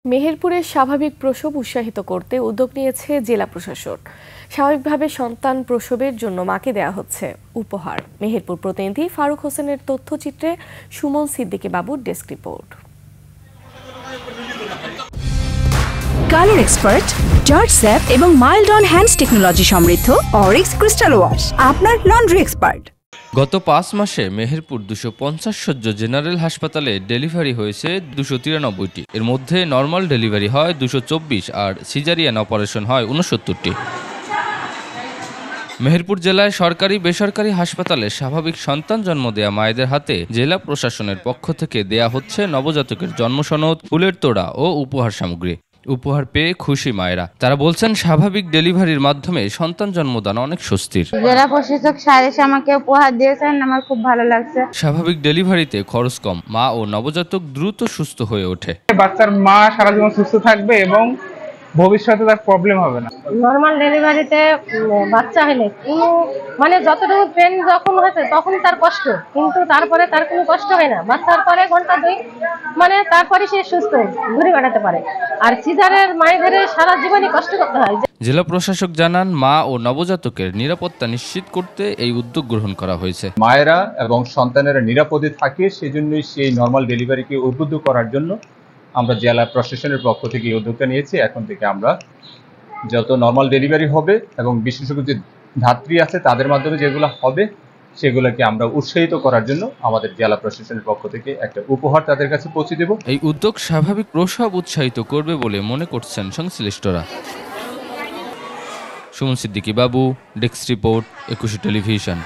মেহেরপুরের স্বাভাবিক প্রসব উৎসাহিত করতে উদ্যোগ নিয়েছে জেলা প্রশাসন। স্বাভাবিকভাবে সন্তান প্রসবের জন্য মাকে দেয়া হচ্ছে উপহার। মেহেরপুর প্রতিনিধি ফারুক হোসেনের তথ্যচিত্রে সুমন সিদ্দিকী বাবুর desk report. Colour expert, George sap এবং মাইল্ড অন হ্যান্ডস টেকনোলজি সমৃদ্ধ অরিক্স ক্রিস্টাল ওয়াশ আপনার লন্ড্রি এক্সপার্ট। গত ৫ মাসে মেহেরপুর ২৫০ শয্য জেনারেল হাসপাতালে ডেলিভারি হয়েছে ২৯৩টি। এর মধ্যে নর্মাল ডেলিভারি হয় ২২৪ আর সিজারিয়ান অপারেশন হয় ৬৯টি। মেহেরপুর জেলায় সরকারি বেসরকারি হাসপাতালে স্বাভাবিক সন্তান জন্ম দেয়া মায়েদের হাতে জেলা প্রশাসনের পক্ষ থেকে দেয়া হচ্ছে নবজাতকের জন্মসনদ, ফুলের তোড়া ও উপহার সামগ্রী। উপহার পেয়ে খুশি মায়েরা। তারা বলছেন স্বাভাবিক ডেলিভারির মাধ্যমে সন্তান জন্মদান অনেক স্বস্তির। জেলা প্রশাসক স্যার এসে আমাকে উপহার দিয়েছেন, আমার খুব ভালো লাগছে। স্বাভাবিক ডেলিভারিতে খরচ কম, মা ও নবজাতক দ্রুত সুস্থ হয়ে ওঠে। বাচ্চার মা সারা জীবন সুস্থ থাকবে এবং ভবিষ্যতে তার প্রবলেম হবে না। নর্মাল ডেলিভারিতে বাচ্চা হলে কোনো যতটুকু পেন যখন হয়েছে তখন তার কষ্ট, কিন্তু তারপরে তার কোনো কষ্ট হয় না। বাচ্চার পরে ঘন্টা ২ তারপরে সে সুস্থ ঘুরে বেড়াতে পারে। আর সিজারের মায়েদের সারা জীবনই কষ্ট করতে হয়। জেলা প্রশাসক জানান, মা ও নবজাতকের নিরাপত্তা নিশ্চিত করতে এই উদ্যোগ গ্রহণ করা হয়েছে। মায়েরা এবং সন্তানেরা নিরাপদে থাকে, সেজন্যই সেই নর্মাল ডেলিভারিকে উদ্বুদ্ধ করার জন্য আমরা জেলা প্রশাসনের পক্ষ থেকে এই উদ্যোগটা নিয়েছি। এখন থেকে আমরা যত নর্মাল ডেলিভারি হবে এবং বিশেষজ্ঞ যে ধাত্রী আছে তাদের মাধ্যমে যেগুলো হবে সেগুলোকে আমরা উৎসাহিত করার জন্য আমাদের জেলা প্রশাসনের পক্ষ থেকে একটা উপহার তাদের কাছে পৌঁছে দেব। এই উদ্যোগ স্বাভাবিক প্রসব উৎসাহিত করবে বলে মনে করছেন সংশ্লিষ্টরা। সুমন সিদ্দিকী বাবু, ডেস্ক রিপোর্ট, ২১ টেলিভিশন।